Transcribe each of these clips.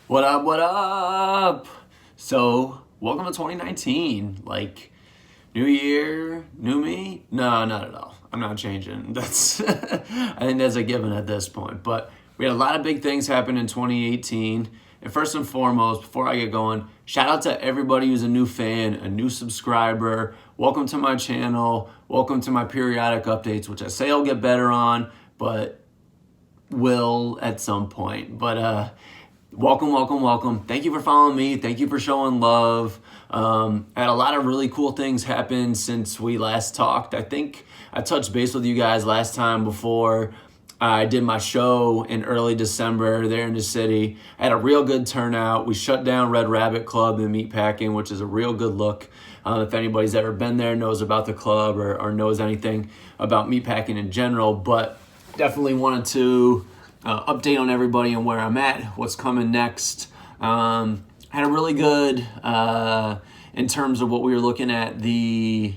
What up, what up? So, welcome to 2019. Like, new year, new me? No, not at all. I'm not changing. I think that's a given at this point. But we had a lot of big things happen in 2018. And first and foremost, before I get going, shout out to everybody who's a new fan, a new subscriber. Welcome to my channel. Welcome to my periodic updates, which I say I'll get better on, but will at some point. But welcome. Thank you for following me. Thank you for showing love. Had a lot of really cool things happen since we last talked. I think I touched base with you guys last time before I did my show in early December there in the city. I had a real good turnout. We shut down Red Rabbit Club in Meatpacking, which is a real good look. If anybody's ever been there, knows about the club or knows anything about Meatpacking in general, but definitely wanted to update on everybody and where I'm at, what's coming next. Had a really good in terms of what we were looking at my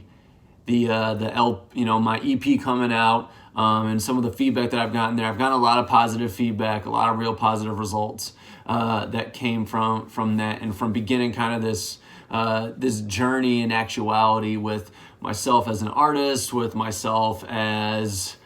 EP coming out, and some of the feedback that I've gotten there. I've gotten a lot of positive feedback, a lot of real positive results that came from that, and from beginning kind of this journey in actuality with myself as an artist, with myself as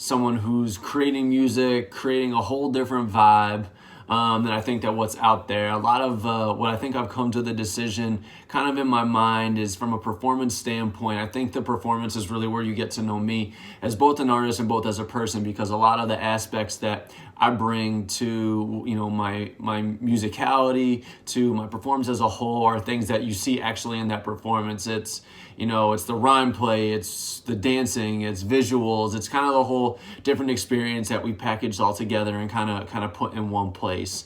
someone who's creating music, creating a whole different vibe than I think that what's out there. A lot of what I think I've come to the decision kind of in my mind is from a performance standpoint. I think the performance is really where you get to know me as both an artist and both as a person, because a lot of the aspects that I bring to my musicality, to my performance as a whole, are things that you see actually in that performance. It's the rhyme play, it's the dancing, it's visuals, it's kind of the whole different experience that we packaged all together and kind of put in one place.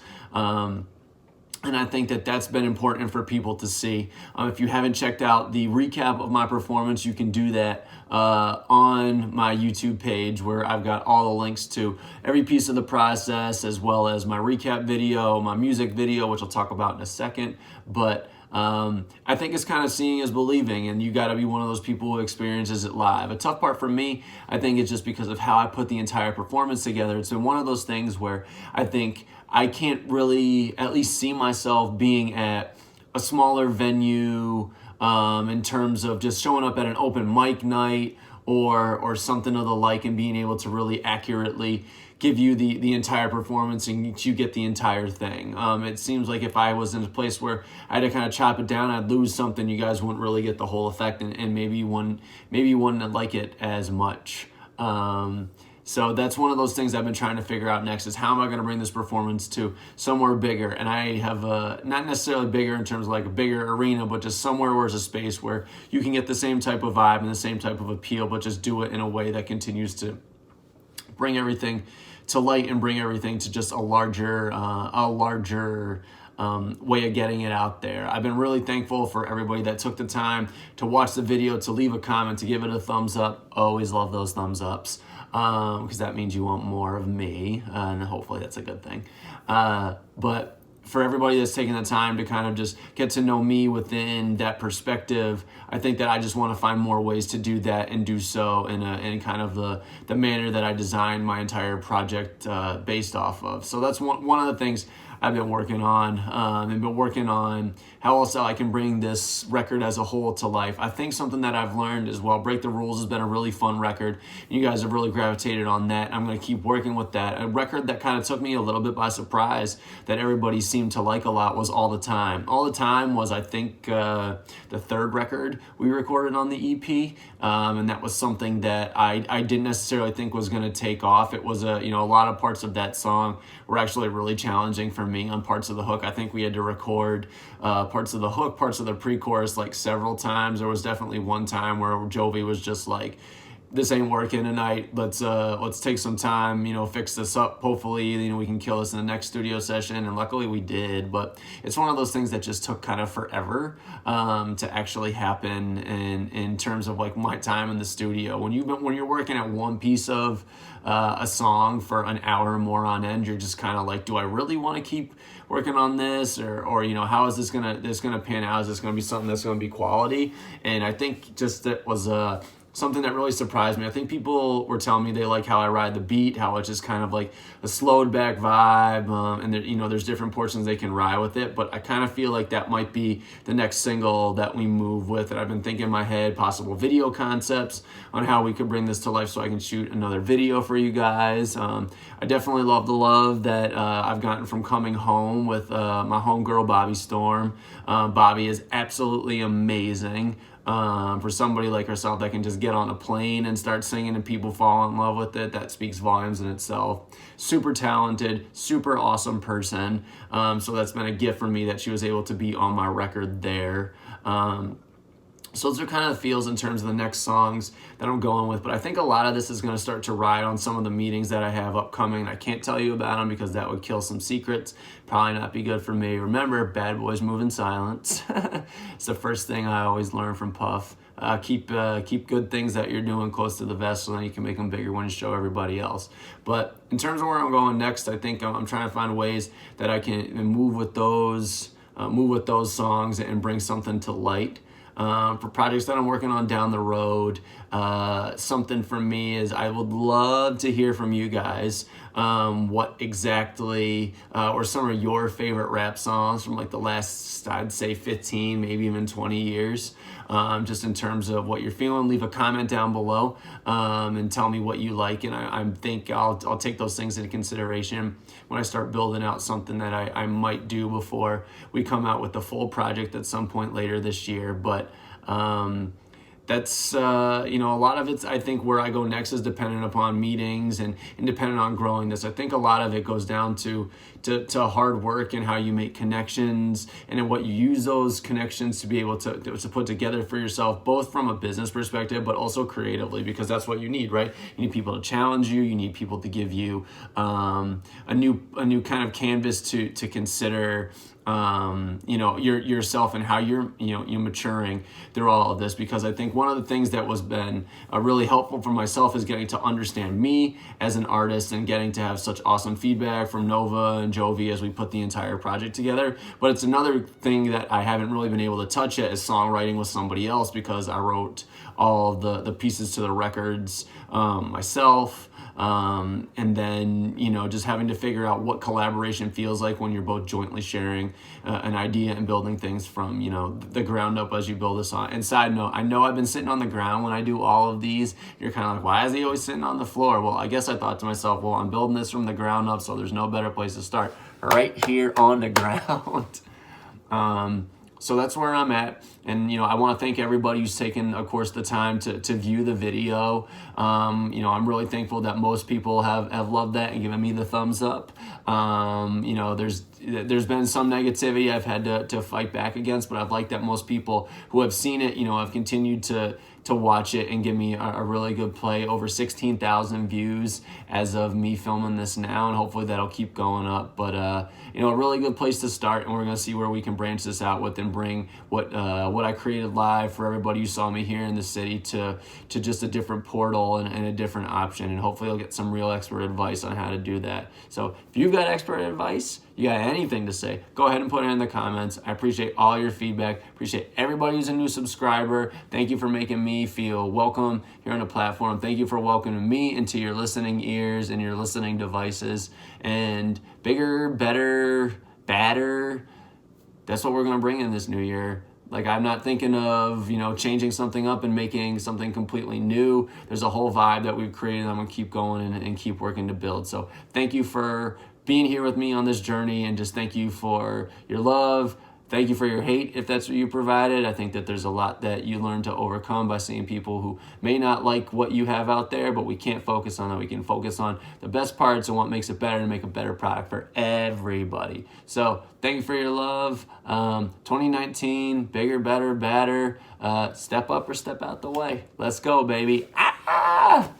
And I think that that's been important for people to see. If you haven't checked out the recap of my performance, you can do that on my YouTube page, where I've got all the links to every piece of the process, as well as my recap video, my music video, which I'll talk about in a second. But I think it's kind of seeing is believing, and you got to be one of those people who experiences it live. A tough part for me, I think, is just because of how I put the entire performance together. It's been one of those things where I think I can't really at least see myself being at a smaller venue in terms of just showing up at an open mic night or something of the like, and being able to really accurately give you the entire performance and you get the entire thing. It seems like if I was in a place where I had to kind of chop it down, I'd lose something. You guys wouldn't really get the whole effect, and maybe you wouldn't like it as much. So that's one of those things I've been trying to figure out next, is how am I going to bring this performance to somewhere bigger? And I have not necessarily bigger in terms of like a bigger arena, but just somewhere where there's a space where you can get the same type of vibe and the same type of appeal, but just do it in a way that continues to bring everything to light and bring everything to just a larger way of getting it out there. I've been really thankful for everybody that took the time to watch the video, to leave a comment, to give it a thumbs up. Always love those thumbs ups, because that means you want more of me, and hopefully that's a good thing. But for everybody that's taking the time to kind of just get to know me within that perspective, I think that I just want to find more ways to do that and do so in kind of the manner that I designed my entire project based off of. So that's one of the things I've been working on, and been working on how else I can bring this record as a whole to life. I think something that I've learned as well, Break the Rules has been a really fun record. You guys have really gravitated on that. I'm going to keep working with that. A record that kind of took me a little bit by surprise that everybody seemed to like a lot was All the Time. All the Time was, I think, the third record we recorded on the EP, and that was something that I didn't necessarily think was going to take off. It was a lot of parts of that song were actually really challenging for me on parts of the hook. I think we had to record parts of the hook, parts of the pre-chorus like several times. There was definitely one time where Jovi was just like, this ain't working tonight. Let's take some time, fix this up. Hopefully, we can kill this in the next studio session. And luckily we did. But it's one of those things that just took kind of forever to actually happen in terms of like my time in the studio. When you're working at one piece of a song for an hour or more on end, you're just kind of like, do I really want to keep working on this, or how is this gonna pan out? Is this gonna be something that's gonna be quality? And I think just that was something that really surprised me. I think people were telling me they like how I ride the beat, how it's just kind of like a slowed back vibe, and there, there's different portions they can ride with it. But I kind of feel like that might be the next single that we move with. And I've been thinking in my head possible video concepts on how we could bring this to life, so I can shoot another video for you guys. I definitely love the love that I've gotten from coming home with my homegirl Bobby Storm. Bobby is absolutely amazing. For somebody like herself that can just get on a plane and start singing and people fall in love with it, that speaks volumes in itself. Super talented, super awesome person. So that's been a gift for me that she was able to be on my record there. So those are kind of the feels in terms of the next songs that I'm going with. But I think a lot of this is going to start to ride on some of the meetings that I have upcoming. I can't tell you about them because that would kill some secrets. Probably not be good for me. Remember, bad boys move in silence. It's the first thing I always learn from Puff. Keep good things that you're doing close to the vest, so then you can make them bigger when you show everybody else. But in terms of where I'm going next, I think I'm trying to find ways that I can move with those songs and bring something to light. For projects that I'm working on down the road, something for me is I would love to hear from you guys what exactly, or some of your favorite rap songs from like the last, I'd say 15, maybe even 20 years. Just in terms of what you're feeling, leave a comment down below and tell me what you like. And I think I'll take those things into consideration when I start building out something that I might do before we come out with the full project at some point later this year. But that's a lot of it's, I think where I go next is dependent upon meetings and dependent on growing this. I think a lot of it goes down to hard work and how you make connections and what you use those connections to be able to put together for yourself, both from a business perspective but also creatively, because that's what you need, right? You need people to challenge you. You need people to give you a new kind of canvas to consider yourself and how you're maturing through all of this. Because I think one of the things that was been really helpful for myself is getting to understand me as an artist and getting to have such awesome feedback from Nova and Jovi as we put the entire project together. But it's another thing that I haven't really been able to touch yet is songwriting with somebody else, because I wrote all of the pieces to the records myself. And then, just having to figure out what collaboration feels like when you're both jointly sharing an idea and building things from, the ground up as you build a song. And side note, I know I've been sitting on the ground when I do all of these. You're kind of like, why is he always sitting on the floor? Well, I guess I thought to myself, well, I'm building this from the ground up, so there's no better place to start right here on the ground. So that's where I'm at. And, I want to thank everybody who's taken, of course, the time to view the video. I'm really thankful that most people have loved that and given me the thumbs up. There's been some negativity I've had to fight back against, but I've liked that most people who have seen it, have continued to watch it and give me a really good play. Over 16,000 views as of me filming this now, and hopefully that'll keep going up. But a really good place to start, and we're gonna see where we can branch this out with and bring what I created live for everybody who saw me here in the city to just a different portal and a different option. And hopefully I'll get some real expert advice on how to do that. So if you've got expert advice, you got anything to say, go ahead and put it in the comments. I appreciate all your feedback. Appreciate everybody who's a new subscriber. Thank you for making me feel welcome here on the platform. Thank you for welcoming me into your listening ears and your listening devices. And bigger, better, badder, that's what we're going to bring in this new year. Like, I'm not thinking of, changing something up and making something completely new. There's a whole vibe that we've created. I'm going to keep going and keep working to build. So thank you for being here with me on this journey, and just thank you for your love. Thank you for your hate, if that's what you provided. I think that there's a lot that you learn to overcome by seeing people who may not like what you have out there, but we can't focus on that. We can focus on the best parts and what makes it better to make a better product for everybody. So thank you for your love. 2019, bigger, better, badder. Step up or step out the way. Let's go, baby. Ah!